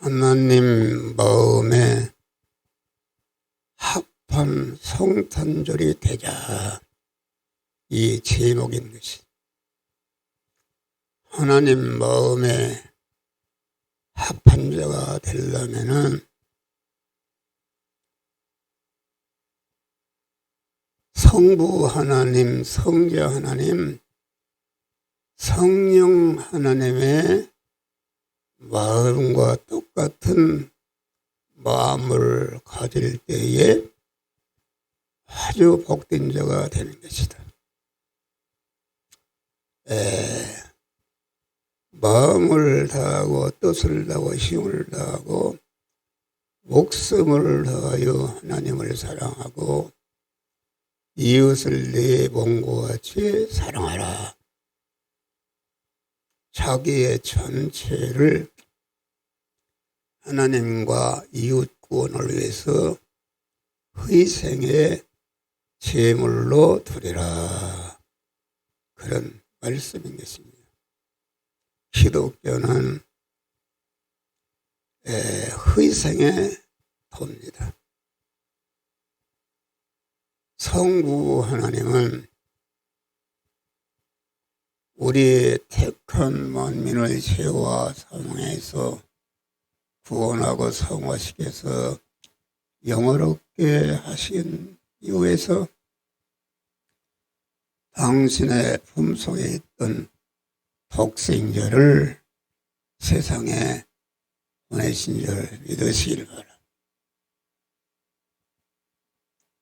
하나님 마음에 합한 성탄절이 되자, 이 제목인 것이. 하나님 마음에 합한 자가 되려면은 성부 하나님, 성자 하나님, 성령 하나님의 마음과 똑같은 마음을 가질 때에 아주 복된 자가 되는 것이다. 마음을 다하고 뜻을 다하고 힘을 다하고 목숨을 다하여 하나님을 사랑하고 이웃을 내 몸과 같이 사랑하라. 자기의 전체를 하나님과 이웃 구원을 위해서 희생의 제물로 드리라. 그런 말씀인 것입니다. 기독교는 희생의 도입니다. 성부 하나님은 우리 택한 만민을 죄와 사망에서 구원하고 성화시켜서 영화롭게 하신 이유에서 당신의 품속에 있던 독생자를 세상에 보내신 줄 믿으시길 바랍니다.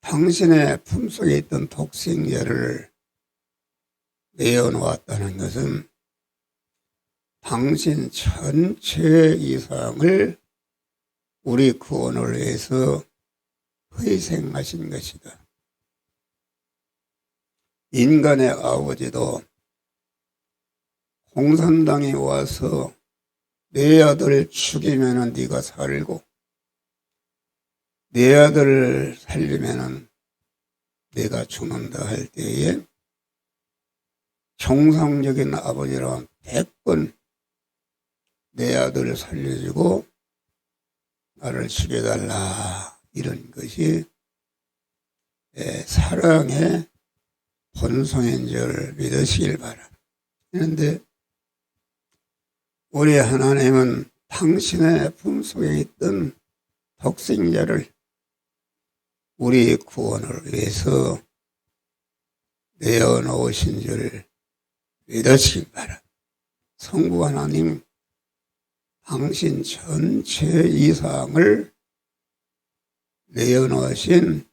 당신의 품속에 있던 독생자를 내어놓았다는 것은 당신 전체 이상을 우리 구원을 위해서 희생하신 것이다. 인간의 아버지도 공산당이 와서 내 아들 죽이면 네가 살고 내 아들 살리면 내가 죽는다 할 때에 정상적인 아버지라면 100번 내 아들을 살려주고 나를 죽여달라, 이런 것이 사랑의 본성인 줄 믿으시길 바랍니다. 그런데 우리 하나님은 당신의 품속에 있던 독생자를 우리 구원을 위해서 내어놓으신 줄 믿으시길 바랍니다. 성부 하나님, 당신 전체 이상을 내어놓으신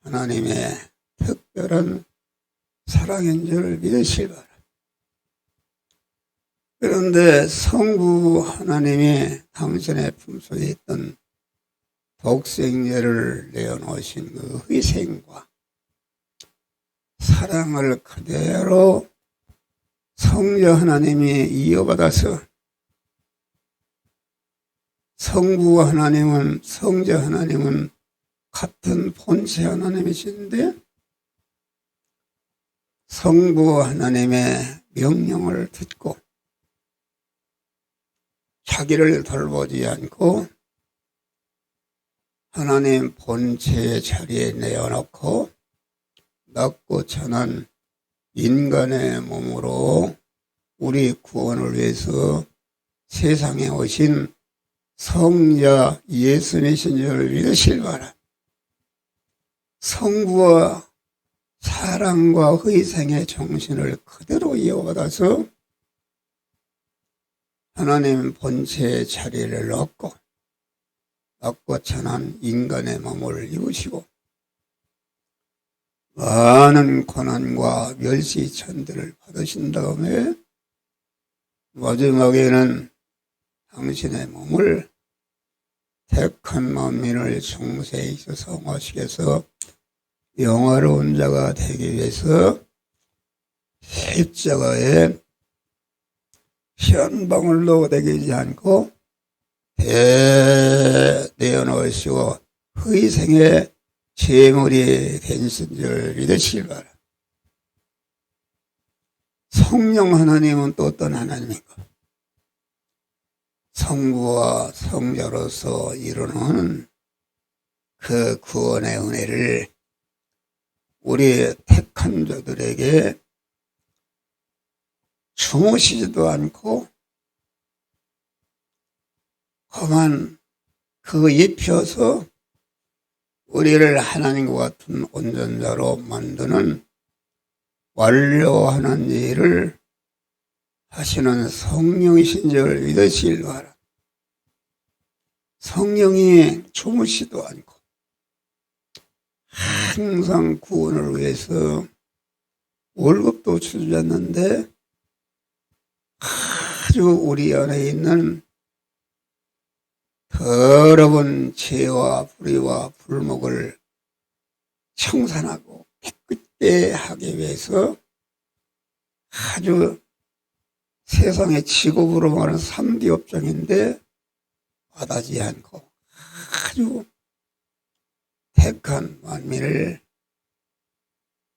하나님의 특별한 사랑인 줄 믿으시길 바랍니다. 그런데 성부 하나님이 당신의 품속에 있던 독생자를 내어놓으신 그 희생과 사랑을 그대로 성자 하나님이 이어받아서 성부 하나님은, 성자 하나님은 같은 본체 하나님이신데 성부 하나님의 명령을 듣고 자기를 돌보지 않고 하나님 본체의 자리에 내어놓고 낮고 천한 인간의 몸으로 우리 구원을 위해서 세상에 오신 성자 예수님이신 줄 믿으시길 바랍니다. 성부와 사랑과 희생의 정신을 그대로 이어받아서 하나님 본체의 자리를 얻고 낮고 천한 인간의 몸을 입으시고 많은 고난과 멸시천대를 받으신 다음에 마지막에는 당신의 몸을 택한 만민을 중세에서 성화시켜서 영화로운 자가 되기 위해서 십자가에 현방울로 되지 않고 내어놓으시고 희생의 제물이 되신 줄 믿으시길 바랍니다. 성령 하나님은 또 어떤 하나님인가? 성부와 성자로서 이루는 그 구원의 은혜를 우리 택한 자들에게 주무시지도 않고 그만 그 입혀서 우리를 하나님과 같은 온전자로 만드는 완료하는 일을 하시는 성령이신 줄 믿으시길 바라. 성령이 주무시도 않고 항상 구원을 위해서 월급도 주지 않는데 아주 우리 안에 있는 더러운 죄와 불의와 불목을 청산하고 깨끗게 하기 위해서 아주 세상의 직업으로 말하는 3D 업종인데 와닿지 않고 아주 택한 만민을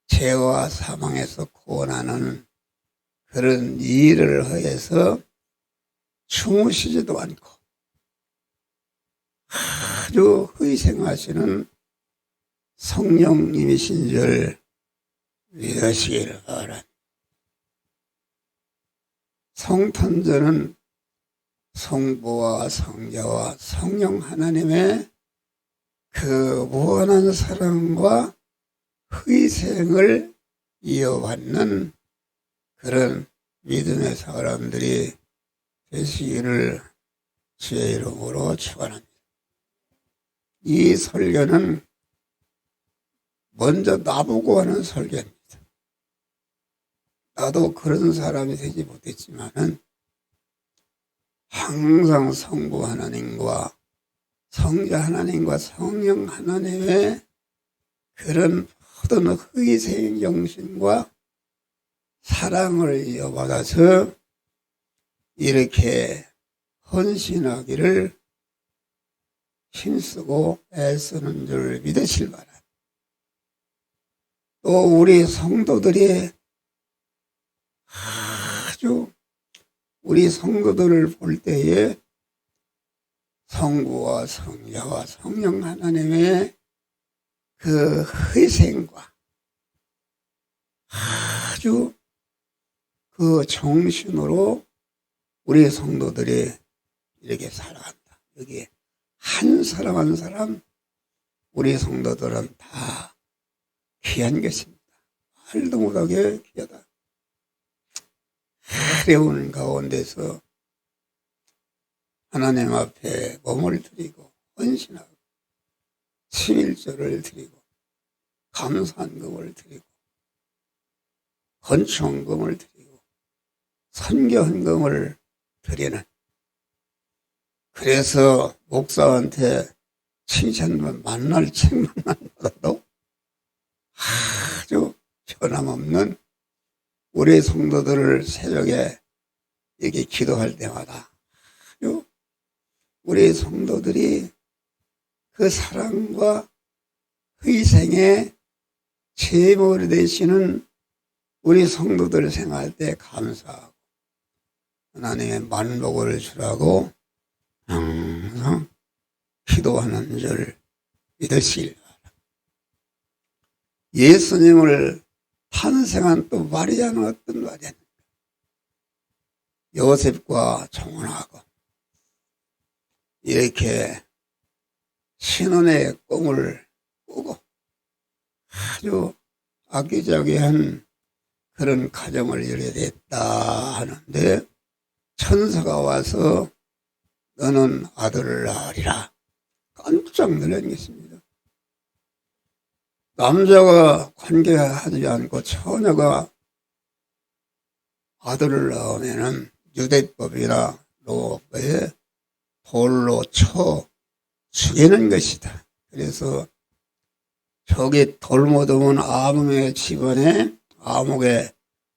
죄와 사망에서 구원하는 그런 일을 하여서 주무시지도 않고 아주 희생하시는 성령님이신 줄 믿으시기를 바랍니다. 성탄절은 성부와 성자와 성령 하나님의 그 무한한 사랑과 희생을 이어받는 그런 믿음의 사람들이 되시기를 주의 이름으로 축원합니다. 이 설교는 먼저 나보고 하는 설교입니다. 나도 그런 사람이 되지 못했지만은 항상 성부 하나님과 성자 하나님과 성령 하나님의 그런 모든 희생 정신과 사랑을 이어받아서 이렇게 헌신하기를 힘쓰고 애쓰는 줄 믿으실 바랍니다. 또 우리 성도들이 아주 우리 성도들을 볼 때에 성부와 성자와 성령 하나님의 그 희생과 아주 그 정신으로 우리 성도들이 이렇게 살아간다. 여기 한 사람 한 사람 우리 성도들은 다 귀한 것입니다. 말도 못하게 귀하다. 어려운 가운데서 하나님 앞에 몸을 드리고 헌신하고 11조를 드리고 감사헌금을 드리고 건축헌금을 드리고 선교헌금을 드리는, 그래서 목사한테 칭찬만 만날 책만 받아도 아주 변함없는 우리 성도들을 새벽에 여기 기도할 때마다 아주 우리 성도들이 그 사랑과 희생의 제물이 되시는 우리 성도들 생활 때 감사하고 하나님의 만복을 주라고 항상 기도하는 줄 믿으시길 바랍니다. 예수님을 탄생한 또 마리아는 어떤 마리아입니까? 요셉과 정혼하고 이렇게 신혼의 꿈을 꾸고 아주 아기자기한 그런 가정을 이루게 됐다 하는데 천사가 와서 너는 아들을 낳으리라. 깜짝 놀란 것입니다. 남자가 관계하지 않고 처녀가 아들을 낳으면은 유대법이나 로법에 돌로 쳐 죽이는 것이다. 그래서 저기 돌 묻으면 아몽의 집안에 아몽의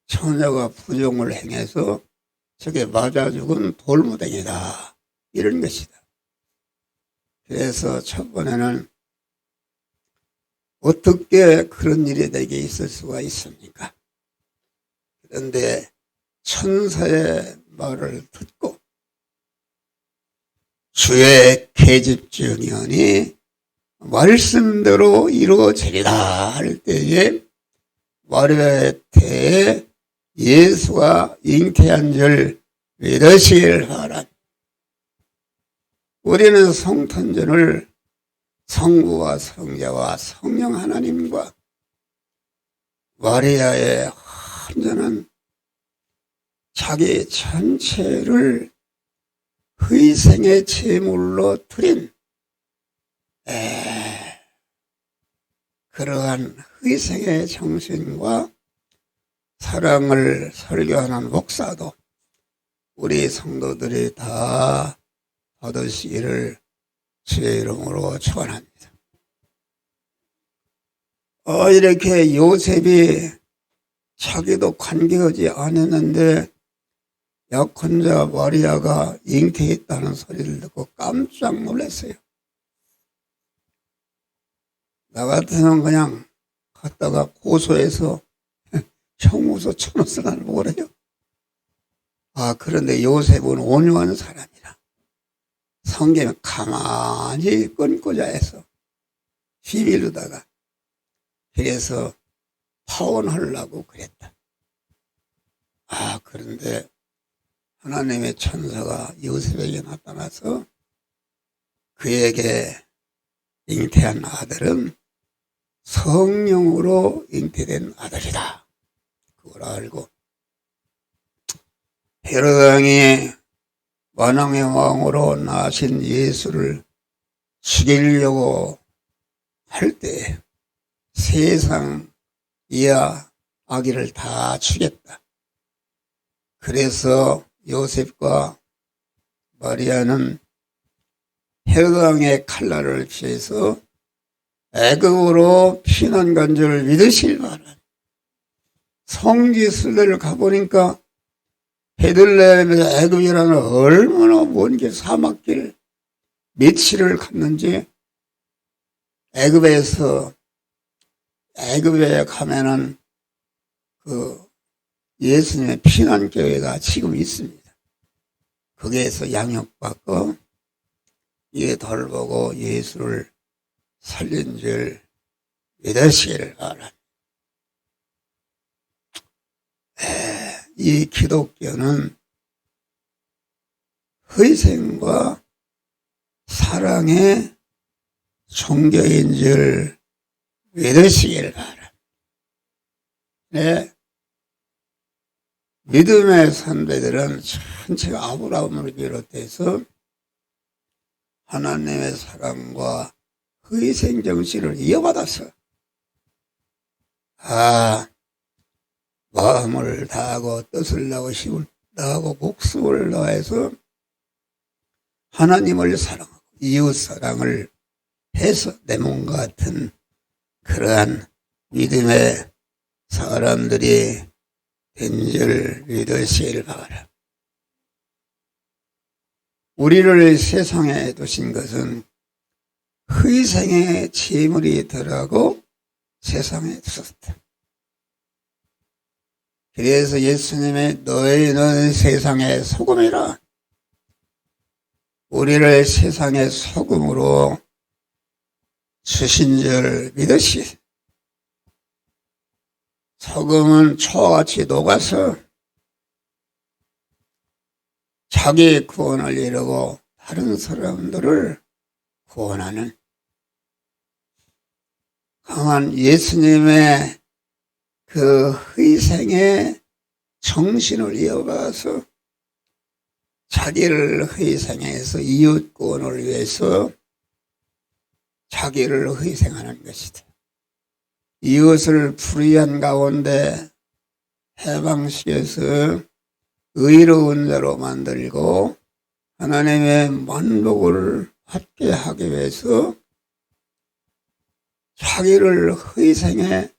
처녀가 부정을 행해서 저게 맞아 죽은 돌무댕이다. 이런 것이다. 그래서 첫 번에는 어떻게 그런 일이 내게 있을 수가 있습니까? 그런데 천사의 말을 듣고 주의 계집증언이 말씀대로 이루어지리라 할 때에 마리아의 태에 예수가 잉태한 줄 믿으시길 바랍니다. 우리는 성탄절을 성부와 성자와 성령 하나님과 마리아의 온전한 자기 전체를 희생의 제물로 드린 그러한 희생의 정신과 사랑을 설교하는 목사도 우리 성도들이 다 받으시기를 주의 이름으로 축원합니다. 이렇게 요셉이 자기도 관계하지 않았는데 약혼자 마리아가 잉태했다는 소리를 듣고 깜짝 놀랐어요. 나 같으면 그냥 갔다가 고소해서 형무소 쳐넣어서 날 뭐래요. 그런데 요셉은 온유한 사람이라 성경에 가만히 끊고자 해서 비밀로다가 그래서 파혼하려고 그랬다. 그런데 하나님의 천사가 요셉에게 나타나서 그에게 잉태한 아들은 성령으로 잉태된 아들이다. 그걸 알고 헤롯 왕이 만왕의 왕으로 나신 예수를 죽이려고 할 때 세상 이하 아기를 다 죽였다. 그래서 요셉과 마리아는 헤롯 왕의 칼날을 피해서 애굽으로 피난 간 줄 믿으실 바랍니다. 성지 순례를 가보니까 베들레헴에서 애굽이라는 얼마나 먼 길 사막길 며칠을 갔는지 애굽에 가면은 그 예수님의 피난교회가 지금 있습니다. 거기에서 양육받고 이 돌보고 예수를 살린 줄 믿으시기를 바랍니다. 이 기독교는 희생과 사랑의 종교인 줄 믿으시기를 바랍니다. 믿음의 선배들은 전체가 아브라함을 비롯해서 하나님의 사랑과 희생 정신을 이어받아서 마음을 다하고 뜻을 다하고 힘을 다하고 목숨을 다해서 하나님을 사랑하고 이웃 사랑을 해서 내 몸 같은 그러한 믿음의 사람들이 된 줄 믿으시길 바랍니다. 우리를 세상에 두신 것은 희생의 제물이 되라고 세상에 두셨다. 그래서 예수님의 너희는 세상의 소금이라 우리를 세상의 소금으로 주신 줄 믿으시. 소금은 초같이 녹아서 자기 구원을 이루고 다른 사람들을 구원하는 강한 예수님의 그 희생의 정신을 이어받아서 자기를 희생해서 이웃 구원을 위해서 자기를 희생하는 것이다. 이웃을 불의한 가운데 해방시켜서 의로운 자로 만들고 하나님의 만복을 받게 하기 위해서 자기를 희생의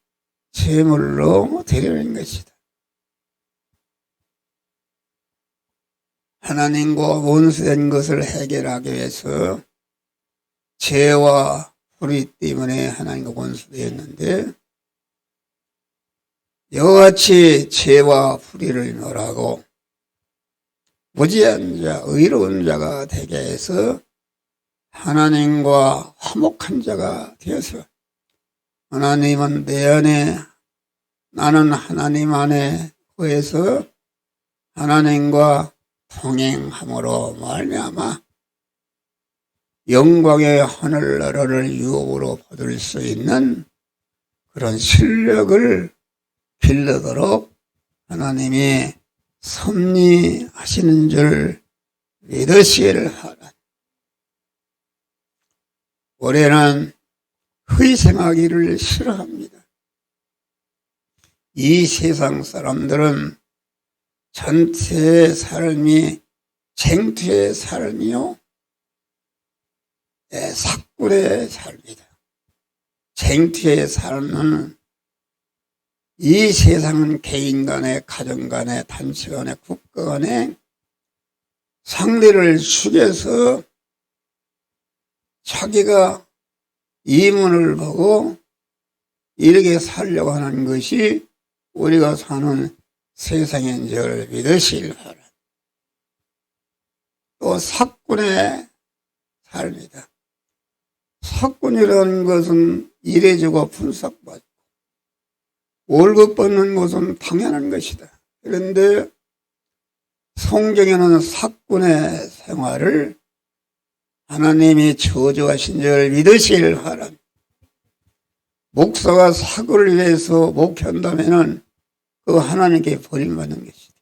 제물로 드리는 것이다. 하나님과 원수된 것을 해결하기 위해서 죄와 불의 때문에 하나님과 원수되었는데 이같이 죄와 불의를 멸하고 무지한 자, 의로운 자가 되게 해서 하나님과 화목한 자가 되어서 하나님은 내 안에 나는 하나님 안에 거해서 하나님과 동행함으로 말미암아 영광의 하늘나라를 유업으로 받을 수 있는 그런 실력을 길러도록 하나님이 섭리하시는 줄 믿으시기를 하라. 올해는 희생하기를 싫어합니다. 이 세상 사람들은 전체의 삶이 쟁투의 삶이요, 삭군의 삶이다. 쟁투의 삶은 이 세상은 개인 간에, 가정 간에, 단체 간에, 국가 간에 상대를 죽여서 자기가 이문을 보고 이렇게 살려고 하는 것이 우리가 사는 세상인 줄 믿으시길 바랍니다. 또 삭군의 삶이다. 삭군이라는 것은 일해주고 분삭받고 월급 받는 것은 당연한 것이다. 그런데 성경에는 삭군의 생활을 하나님이 저주하신 줄 믿으시길 바랍니다. 목사가 사고를 위해서 목회한다면 그 하나님께 버림받는 것이다.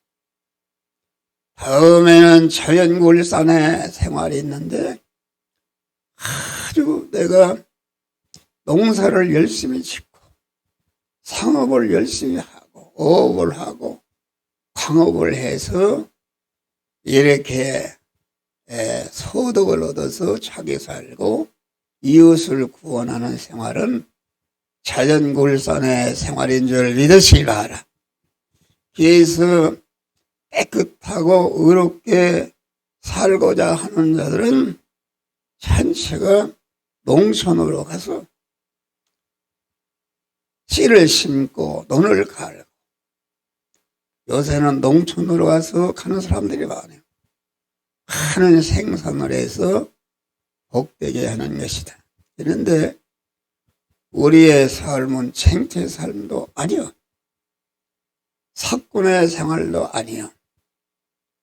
다음에는 자연골산의 생활이 있는데 아주 내가 농사를 열심히 짓고 상업을 열심히 하고 어업을 하고 광업을 해서 이렇게 소득을 얻어서 자기 살고 이웃을 구원하는 생활은 자연골산의 생활인 줄 믿으시기 바라. 그래서 깨끗하고 의롭게 살고자 하는 자들은 전체가 농촌으로 가서 씨를 심고 논을 갈고, 요새는 농촌으로 가서 가는 사람들이 많아요. 많은 생산을 해서 복되게 하는 것이다. 그런데 우리의 삶은 쟁투의 삶도 아니요, 삭군의 생활도 아니요,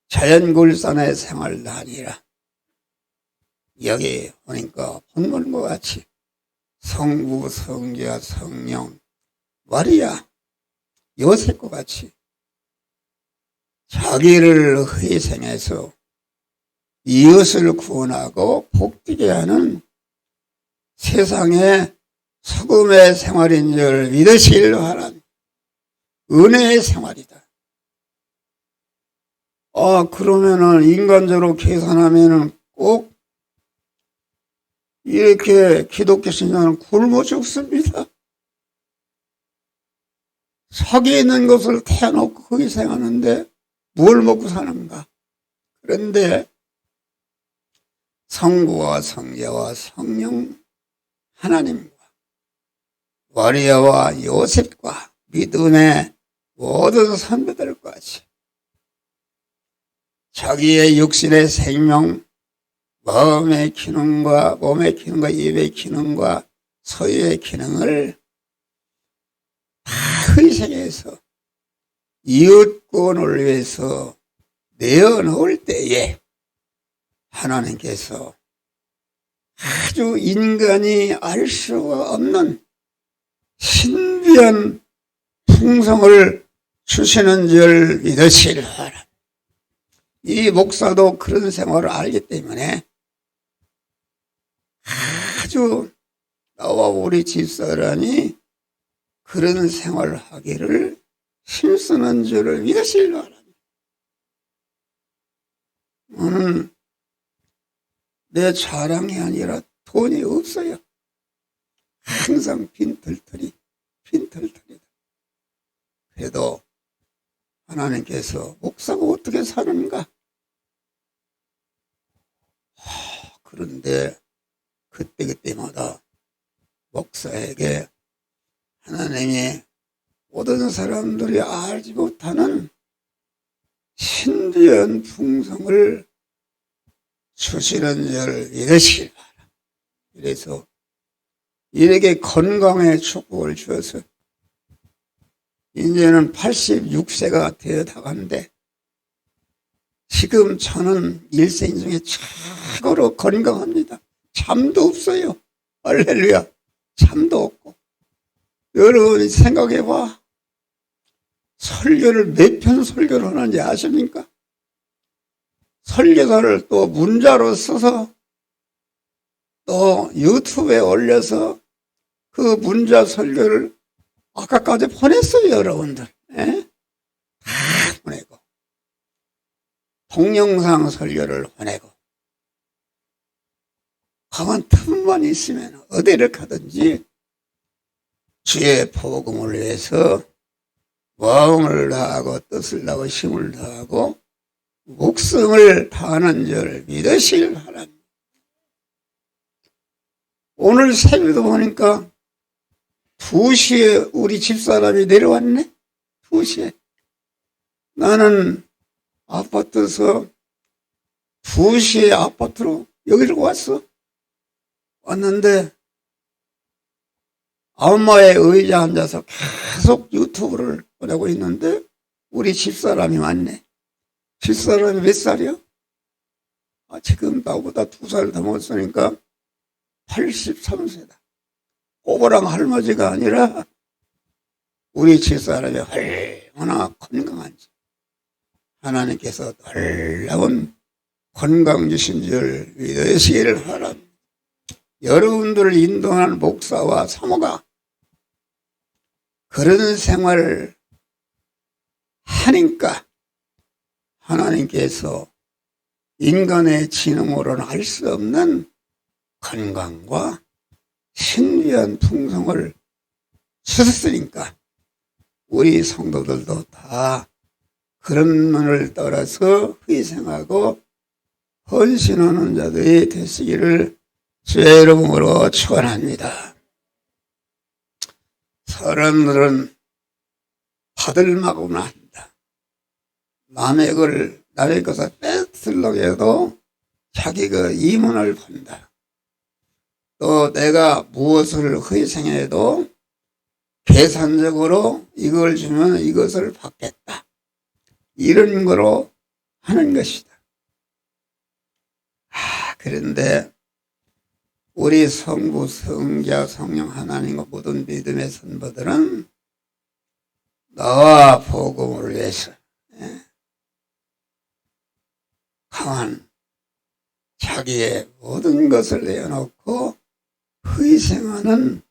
자연골산의 생활도 아니라 여기 보니까 본문과 같이 성부, 성자, 성령, 마리아, 요셉과 같이 자기를 희생해서 이웃을 구원하고 복되게 하는 세상의 소금의 생활인 줄 믿으시길 바랍니다. 은혜의 생활이다. 그러면은 인간적으로 계산하면은 꼭 이렇게 기독교 신자는 굶어 죽습니다. 석에 있는 것을 태워놓고 희생하는데 뭘 먹고 사는가? 그런데 성부와 성자와 성령 하나님과 마리아와 요셉과 믿음의 모든 선배들과 같이 자기의 육신의 생명, 마음의 기능과 몸의 기능과 입의 기능과 소유의 기능을 다 희생해서 이웃 구원을 위해서 내어놓을 때에 하나님께서 아주 인간이 알 수가 없는 신비한 풍성을 주시는 줄 믿으시길 바랍니다. 이 목사도 그런 생활을 알기 때문에 아주 나와 우리 집사람이 그런 생활을 하기를 힘쓰는 줄을 믿으시길 바랍니다. 저는 내 자랑이 아니라 돈이 없어요. 항상 빈털터리다. 그래도 하나님께서 목사가 어떻게 사는가? 그런데 그때마다 목사에게 하나님이 모든 사람들이 알지 못하는 신비한 풍성을 주시는 줄 믿으시기 바랍니다. 그래서 이렇게 건강의 축복을 주어서 이제는 86세가 되어 나가는데 지금 저는 일생 중에 최고로 건강합니다. 잠도 없어요. 할렐루야. 잠도 없고. 여러분이 생각해봐. 설교를 몇 편 설교를 하는지 아십니까? 설교서를 또 문자로 써서 또 유튜브에 올려서 그 문자 설교를 아까까지 보냈어요, 여러분들. 예? 다 보내고. 동영상 설교를 보내고. 가만 틈만 있으면 어디를 가든지 주의 복음을 위해서 마음을 다하고 뜻을 다하고 힘을 다하고 목숨을 다하는 줄 믿으실 바랍니다. 오늘 새벽도 보니까 2시에 우리 집사람이 내려왔네. 2시에. 나는 아파트에서 2시에 아파트로 여기로 왔어. 왔는데 엄마의 의자에 앉아서 계속 유튜브를 보내고 있는데 우리 집사람이 왔네. 집사람이 몇 살이요? 지금 나보다 2살 더 먹었으니까 83세다. 꼬부랑 할머니가 아니라 우리 집사람이 얼마나 건강한지 하나님께서 놀라운 건강 주신 줄 믿으시기를 바랍니다. 여러분들을 인도하는 목사와 사모가 그런 생활을 하니까 하나님께서 인간의 지능으로는 알 수 없는 건강과 신비한 풍성을 주셨으니까 우리 성도들도 다 그런 면을 따라서 희생하고 헌신하는 자들이 되시기를 주의 이름으로 축원합니다. 사람들은 받을만큼만 한다. 남의 것을 뺏으려고 해도 자기가 이문을 본다. 또 내가 무엇을 희생해도 계산적으로 이걸 주면 이것을 받겠다. 이런 거로 하는 것이다. 그런데 우리 성부, 성자, 성령 하나님과 모든 믿음의 선보들은 나와 복음을 위해서 강한 자기의 모든 것을 내어놓고 희생하는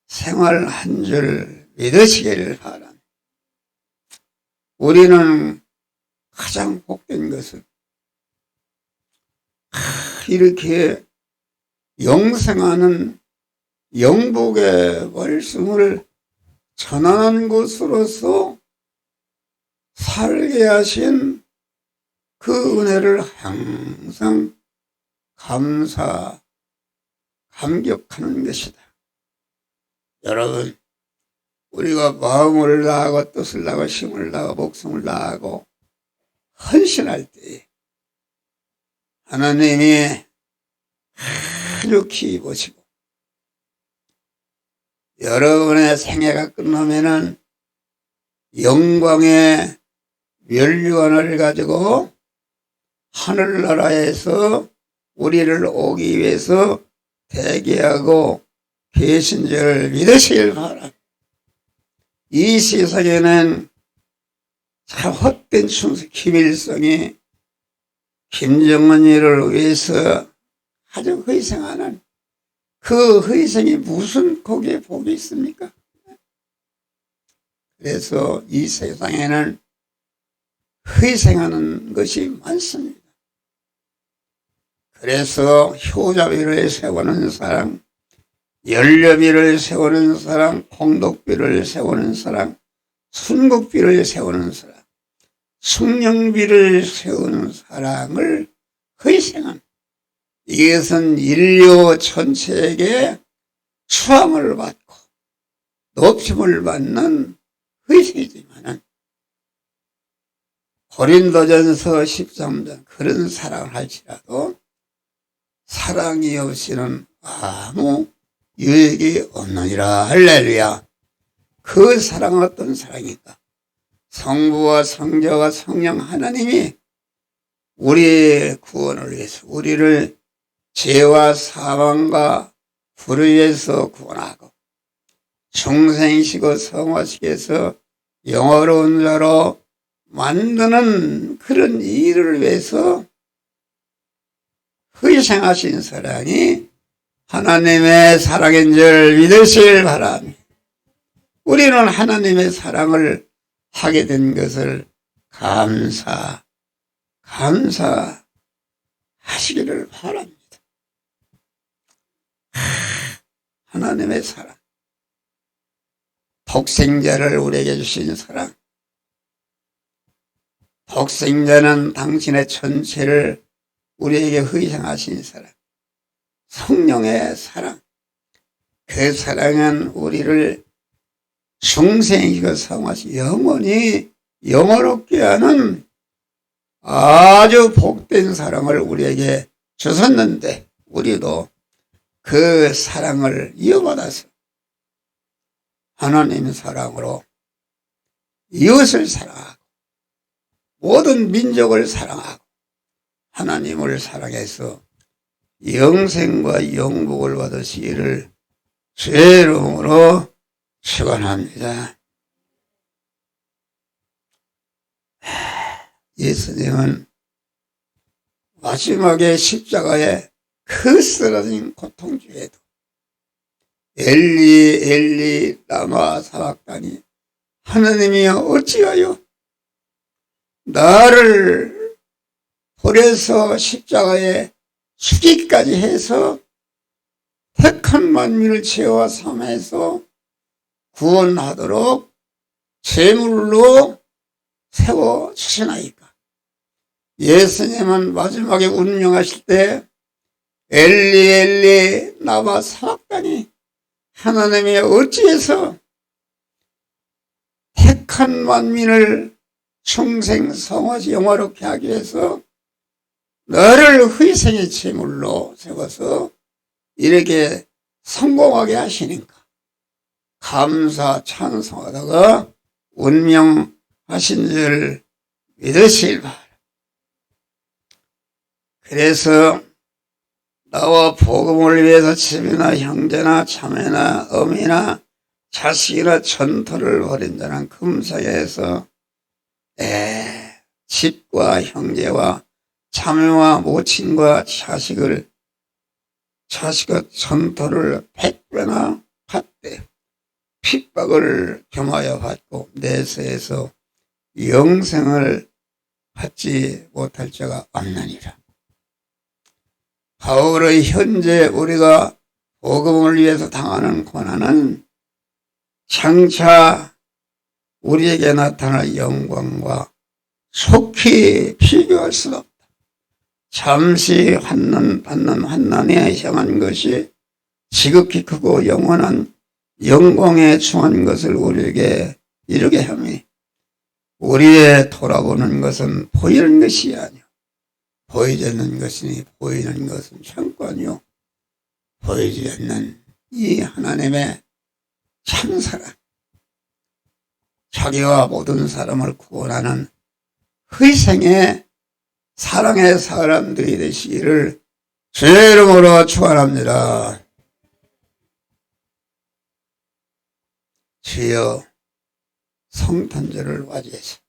생활 한 줄 믿으시기를 바랍니다. 우리는 가장 복된 것은 이렇게 영생하는 영복의 말씀을 전하는 것으로서 살게 하신 그 은혜를 항상 감격하는 것이다. 여러분, 우리가 마음을 다하고 뜻을 다하고 힘을 다하고 목숨을 다하고 헌신할 때 하나님이 아주 기이 보시고 여러분의 생애가 끝나면은 영광의 면류관을 가지고 하늘나라에서 우리를 오기 위해서 대기하고 계신 줄 믿으시길 바랍니다. 이 세상에는 참 헛된 충성, 김일성이 김정은이를 위해서 아주 희생하는 그 희생이 무슨 거기에 복이 있습니까? 그래서 이 세상에는 희생하는 것이 많습니다. 그래서 효자비를 세우는 사람, 연료비를 세우는 사람, 공덕비를 세우는 사람, 순국비를 세우는 사람, 숙령비를 세우는 사람을 희생한 이것은 인류 전체에게 추앙을 받고 높임을 받는 희생이지만은 고린도전서 13장 그런 사랑을 할지라도 사랑이 없이는 아무 유익이 없느니라. 할렐루야. 그 사랑은 어떤 사랑인가? 성부와 성자와 성령 하나님이 우리의 구원을 위해서 우리를 죄와 사망과 불의에서 구원하고 중생이시고 성화시기 위해서 영화로운 자로 만드는 그런 일을 위해서 희생하신 사랑이 하나님의 사랑인 줄 믿으시길 바랍니다. 우리는 하나님의 사랑을 하게 된 것을 감사하시기를 바랍니다. 하나님의 사랑, 독생자를 우리에게 주신 사랑, 독생자는 당신의 전체를 우리에게 희생하신 사랑, 성령의 사랑, 그 사랑은 우리를 중생이고 성화시 영원히 영원롭게 하는 아주 복된 사랑을 우리에게 주셨는데 우리도 그 사랑을 이어받아서 하나님의 사랑으로 이웃을 사랑하고 모든 민족을 사랑하고 하나님을 사랑해서 영생과 영복을 받으시기를 주의 이름으로 축원합니다. 예수님은 마지막에 십자가에 그 쓰러진 고통 중에도 엘리 엘리 라마 사박다니 하나님이여 어찌하여 나를 버려서 십자가에 죽기까지 해서 택한 만민을 죄와 삼해서 구원하도록 제물로 세워주시나이까. 예수님은 마지막에 운명하실 때 엘리 엘리 나마 사박다니 하나님이 어찌해서 택한 만민을 중생 성화시 영화롭게 하기 위해서 너를 희생의 제물로 세워서 이렇게 성공하게 하시니까 감사 찬송하다가 운명하신 줄 믿으실 바라. 그래서 나와 복음을 위해서 집이나 형제나 자매나 어미나 자식이나 전토를 벌인 자는 금사에서 집과 형제와 자매와 모친과 자식과 전토를 100배나 받되 핍박을 겸하여 받고 내세에서 영생을 받지 못할 자가 없느니라. 바울의 현재 우리가 복음을 위해서 당하는 고난은 장차 우리에게 나타날 영광과 속히 비교할 수 없다. 잠시 받는 환난에 향한 것이 지극히 크고 영원한 영광에 충한 것을 우리에게 이루게 하니 우리의 돌아보는 것은 보이는 것이 아니요 보이지 않는 것이니 보이는 것은 참관이요 보이지 않는 이 하나님의 참사랑 자기와 모든 사람을 구원하는 희생의 사랑의 사람들이 되시기를 주의 이름으로 축원합니다. 주여 성탄절을 맞이해서